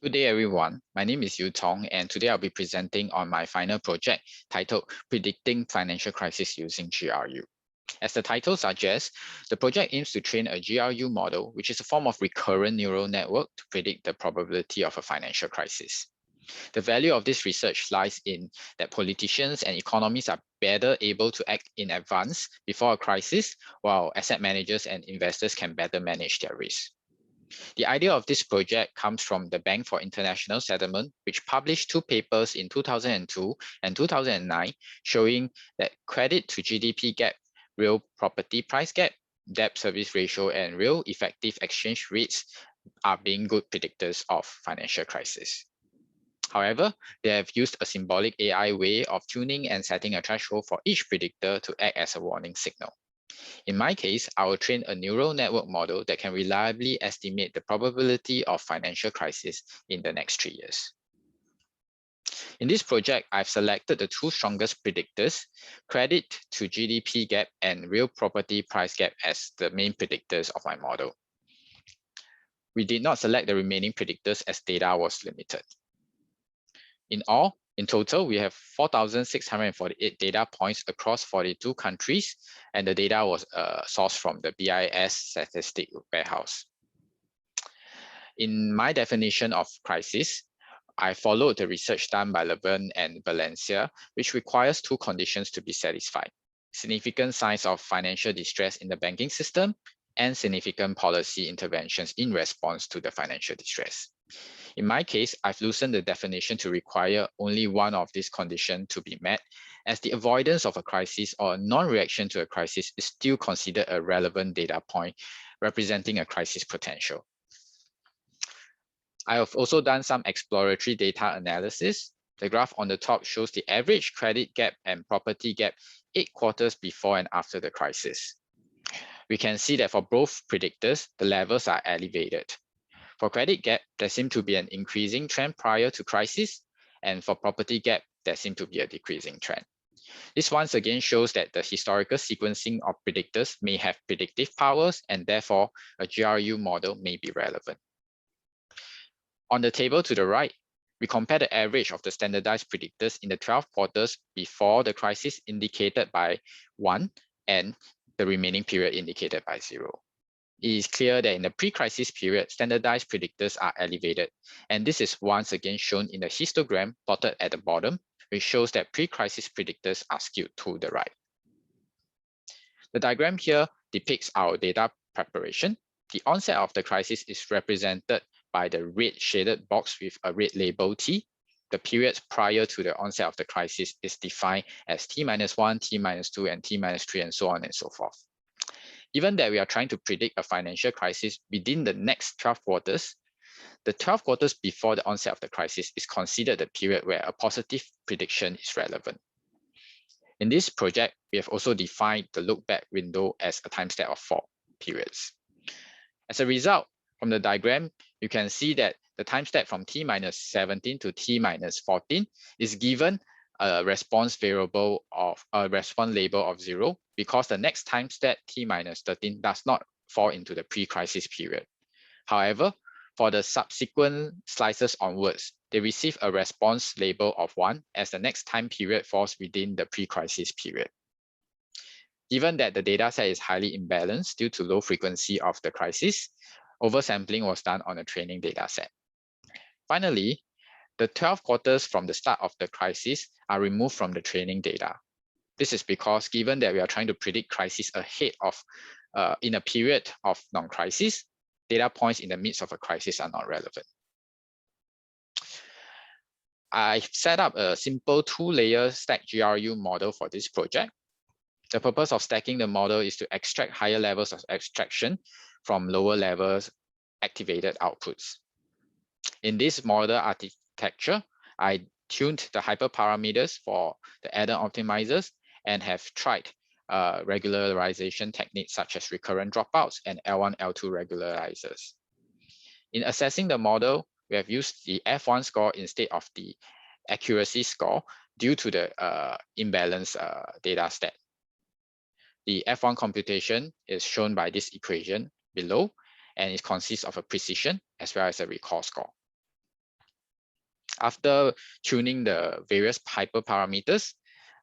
Good day, everyone. My name is Thong, and today I'll be presenting on my final project titled Predicting Financial Crisis Using GRU. As the title suggests, the project aims to train a GRU model, which is a form of recurrent neural network to predict the probability of a financial crisis. The value of this research lies in that politicians and economists are better able to act in advance before a crisis, while asset managers and investors can better manage their risk. The idea of this project comes from the Bank for International Settlement, which published two papers in 2002 and 2009 showing that credit to GDP gap, real property price gap, debt service ratio, and real effective exchange rates are being good predictors of financial crisis. However, they have used a symbolic AI way of tuning and setting a threshold for each predictor to act as a warning signal. In my case, I will train a neural network model that can reliably estimate the probability of financial crisis in the next 3 years. In this project, I've selected the two strongest predictors, credit to GDP gap and real property price gap as the main predictors of my model. We did not select the remaining predictors as data was limited. In total, we have 4,648 data points across 42 countries, and the data was sourced from the BIS statistic warehouse. In my definition of crisis, I followed the research done by Levin and Valencia, which requires two conditions to be satisfied: significant signs of financial distress in the banking system and significant policy interventions in response to the financial distress. In my case, I've loosened the definition to require only one of these conditions to be met, as the avoidance of a crisis or a non-reaction to a crisis is still considered a relevant data point representing a crisis potential. I have also done some exploratory data analysis. The graph on the top shows the average credit gap and property gap 8 quarters before and after the crisis. We can see that for both predictors, the levels are elevated. For credit gap, there seemed to be an increasing trend prior to crisis, and for property gap, there seemed to be a decreasing trend. This once again shows that the historical sequencing of predictors may have predictive powers, and therefore a GRU model may be relevant. On the table to the right, we compare the average of the standardized predictors in the 12 quarters before the crisis indicated by 1 and the remaining period indicated by 0. It is clear that in the pre-crisis period, standardized predictors are elevated, and this is once again shown in the histogram plotted at the bottom, which shows that pre-crisis predictors are skewed to the right. The diagram here depicts our data preparation. The onset of the crisis is represented by the red shaded box with a red label T. The periods prior to the onset of the crisis is defined as T-1, T-2, and T-3, and so on and so forth. Given that we are trying to predict a financial crisis within the next 12 quarters, the 12 quarters before the onset of the crisis is considered the period where a positive prediction is relevant. In this project, we have also defined the look-back window as a time step of 4 periods. As a result, from the diagram, you can see that the time step from T-17 to T-14 is given a response variable of a response label of 0 because the next time step T-13 does not fall into the pre-crisis period. However, for the subsequent slices onwards, they receive a response label of 1 as the next time period falls within the pre-crisis period. Given that the data set is highly imbalanced due to low frequency of the crisis, oversampling was done on a training data set. Finally, the 12 quarters from the start of the crisis are removed from the training data. This is because given that we are trying to predict crisis ahead of in a period of non-crisis, data points in the midst of a crisis are not relevant. I've set up a simple 2-layer stack GRU model for this project. The purpose of stacking the model is to extract higher levels of abstraction from lower levels activated outputs. In this model architecture, I tuned the hyperparameters for the add-on optimizers and have tried regularization techniques such as recurrent dropouts and L1, L2 regularizers. In assessing the model, we have used the F1 score instead of the accuracy score due to the imbalanced data set. The F1 computation is shown by this equation below, and it consists of a precision as well as a recall score. After tuning the various hyperparameters,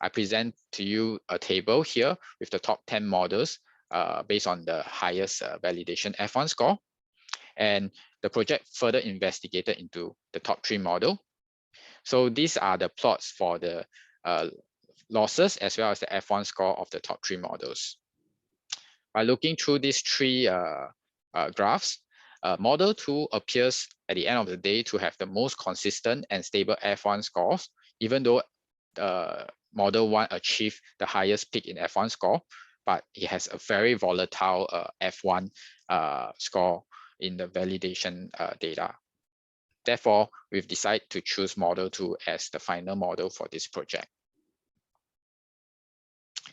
I present to you a table here with the top 10 models based on the highest validation F1 score. And the project further investigated into the top 3 model. So these are the plots for the losses as well as the F1 score of the top 3 models. By looking through these 3 graphs, model 2 appears at the end of the day to have the most consistent and stable F1 scores, even though model 1 achieved the highest peak in F1 score, but it has a very volatile F1 score in the validation data. Therefore, we've decided to choose model 2 as the final model for this project.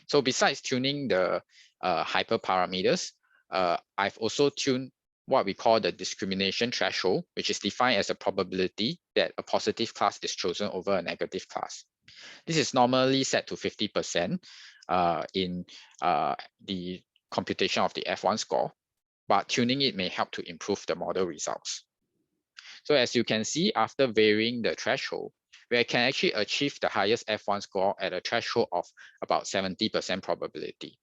So besides tuning the hyperparameters, I've also tuned what we call the discrimination threshold, which is defined as a probability that a positive class is chosen over a negative class. This is normally set to 50% in the computation of the F1 score, but tuning it may help to improve the model results. So as you can see, after varying the threshold, we can actually achieve the highest F1 score at a threshold of about 70% probability.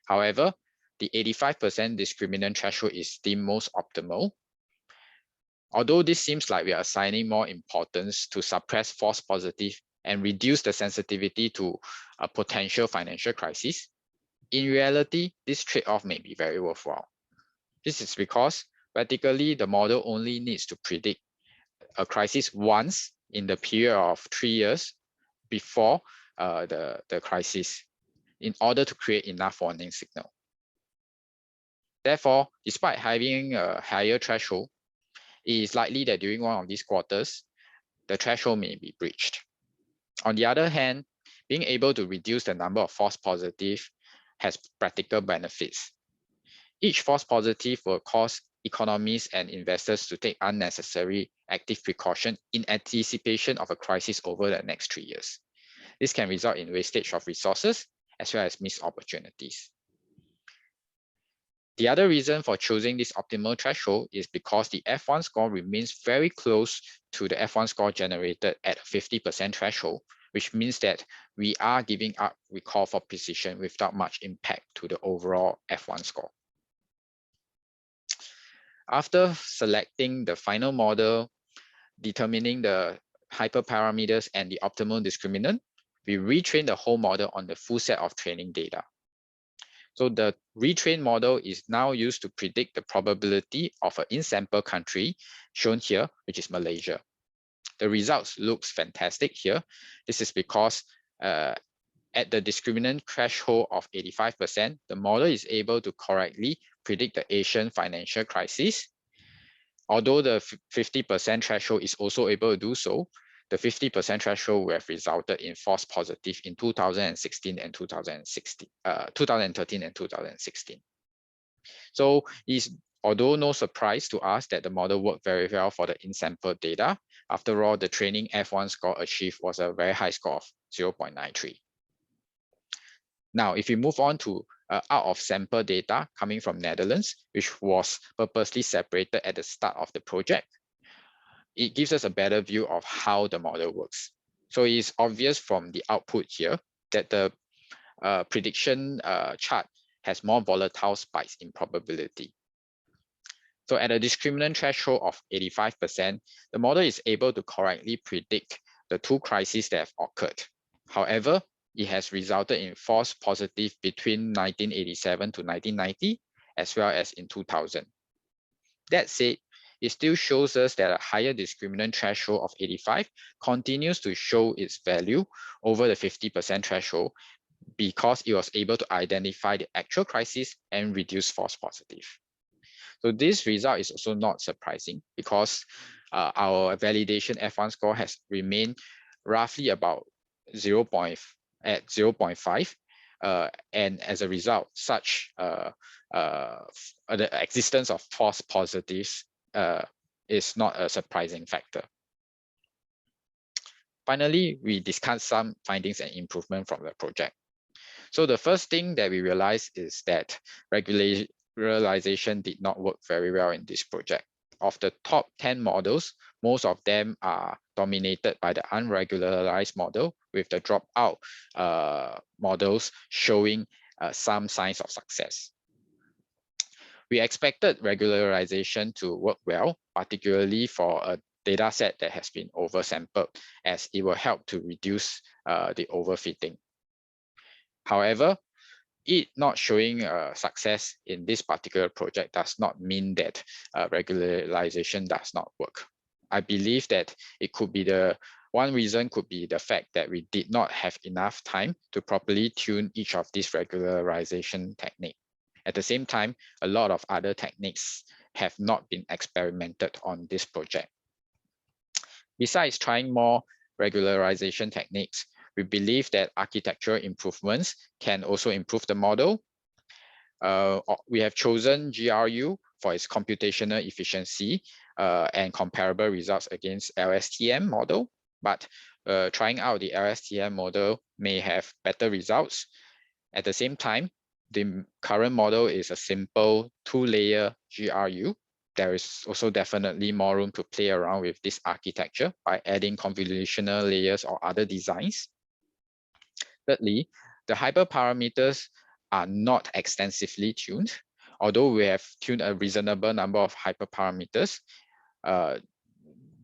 However, the 85% discriminant threshold is the most optimal. Although this seems like we are assigning more importance to suppress false positive and reduce the sensitivity to a potential financial crisis, in reality, this trade-off may be very worthwhile. This is because practically the model only needs to predict a crisis once in the period of 3 years before the crisis in order to create enough warning signal. Therefore, despite having a higher threshold, it is likely that during one of these quarters, the threshold may be breached. On the other hand, being able to reduce the number of false positives has practical benefits. Each false positive will cause economies and investors to take unnecessary active precaution in anticipation of a crisis over the next 3 years. This can result in wastage of resources as well as missed opportunities. The other reason for choosing this optimal threshold is because the F1 score remains very close to the F1 score generated at a 50% threshold, which means that we are giving up recall for precision without much impact to the overall F1 score. After selecting the final model, determining the hyperparameters and the optimal discriminant, we retrain the whole model on the full set of training data. So the retrained model is now used to predict the probability of an in-sample country shown here, which is Malaysia. The results looks fantastic here. This is because at the discriminant threshold of 85%, the model is able to correctly predict the Asian financial crisis. Although the 50% threshold is also able to do so, the 50% threshold would have resulted in false positive in 2016 and 2013 and 2016. So it's although no surprise to us that the model worked very well for the in-sample data. After all, the training F1 score achieved was a very high score of 0.93. Now, if we move on to out of sample data coming from Netherlands, which was purposely separated at the start of the project, it gives us a better view of how the model works. So it's obvious from the output here that the prediction chart has more volatile spikes in probability. So at a discriminant threshold of 85%, the model is able to correctly predict the 2 crises that have occurred. However, it has resulted in false positive between 1987 to 1990, as well as in 2000. That said, it still shows us that a higher discriminant threshold of 85 continues to show its value over the 50% threshold because it was able to identify the actual crisis and reduce false positive. So this result is also not surprising because our validation F1 score has remained roughly about 0.5. And as a result, such the existence of false positives is not a surprising factor. Finally, we discuss some findings and improvement from the project. So the first thing that we realized is that regularization did not work very well in this project. of the top 10 models, most of them are dominated by the unregularized model, with the dropout models showing some signs of success. We expected regularization to work well, particularly for a data set that has been oversampled, as it will help to reduce the overfitting. However, it not showing success in this particular project does not mean that regularization does not work. I believe that it could be one reason could be the fact that we did not have enough time to properly tune each of these regularization techniques. At the same time, a lot of other techniques have not been experimented on this project. Besides trying more regularization techniques, we believe that architectural improvements can also improve the model. We have chosen GRU for its computational efficiency and comparable results against LSTM model, but trying out the LSTM model may have better results. At the same time, the current model is a simple 2-layer GRU. There is also definitely more room to play around with this architecture by adding convolutional layers or other designs. Thirdly, the hyperparameters are not extensively tuned. Although we have tuned a reasonable number of hyperparameters,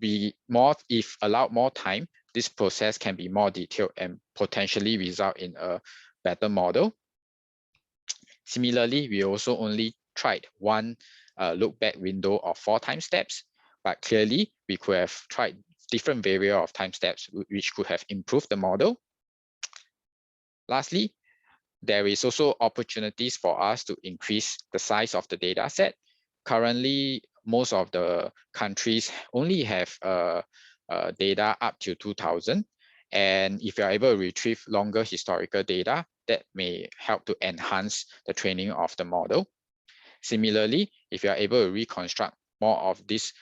if allowed more time, this process can be more detailed and potentially result in a better model. Similarly, we also only tried one look-back window of 4 time steps, but clearly we could have tried different variety of time steps which could have improved the model. Lastly, there is also opportunities for us to increase the size of the data set. Currently, most of the countries only have data up to 2000. And if you're able to retrieve longer historical data, that may help to enhance the training of the model. Similarly, if you're able to reconstruct more of these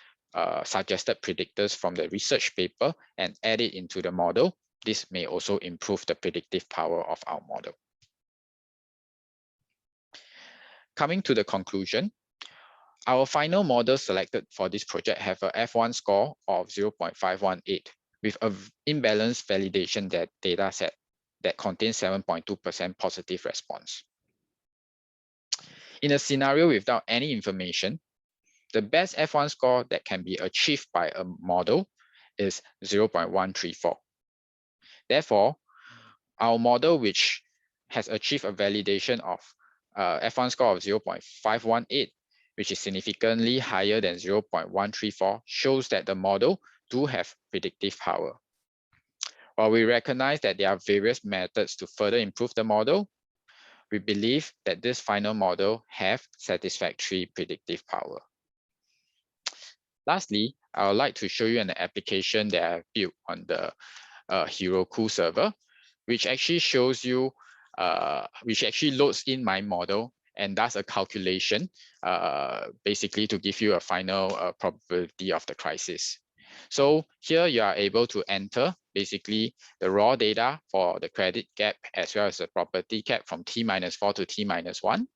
suggested predictors from the research paper and add it into the model, this may also improve the predictive power of our model. Coming to the conclusion, our final model selected for this project have a F1 score of 0.518 with an imbalanced validation data set that contains 7.2% positive response. In a scenario without any information, the best F1 score that can be achieved by a model is 0.134. Therefore, our model, which has achieved a validation of F1 score of 0.518, which is significantly higher than 0.134, shows that the model do have predictive power. While we recognize that there are various methods to further improve the model, we believe that this final model have satisfactory predictive power. Lastly, I would like to show you an application that I've built on the Heroku server, which actually shows you, which actually loads in my model and does a calculation, basically to give you a final probability of the crisis. So here you are able to enter basically the raw data for the credit gap as well as the property gap from T-4 to T-1.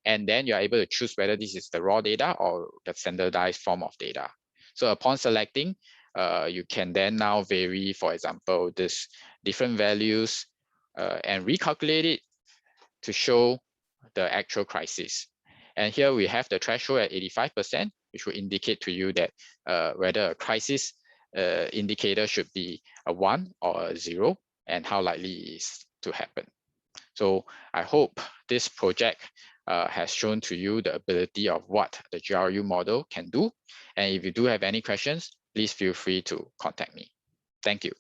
And then you're able to choose whether this is the raw data or the standardized form of data. So upon selecting, you can then now vary, for example, this different values and recalculate it to show the actual crisis. And here we have the threshold at 85%, which will indicate to you that whether a crisis indicator should be a 1 or a 0 and how likely it is to happen. So I hope this project has shown to you the ability of what the GRU model can do. And if you do have any questions, please feel free to contact me. Thank you.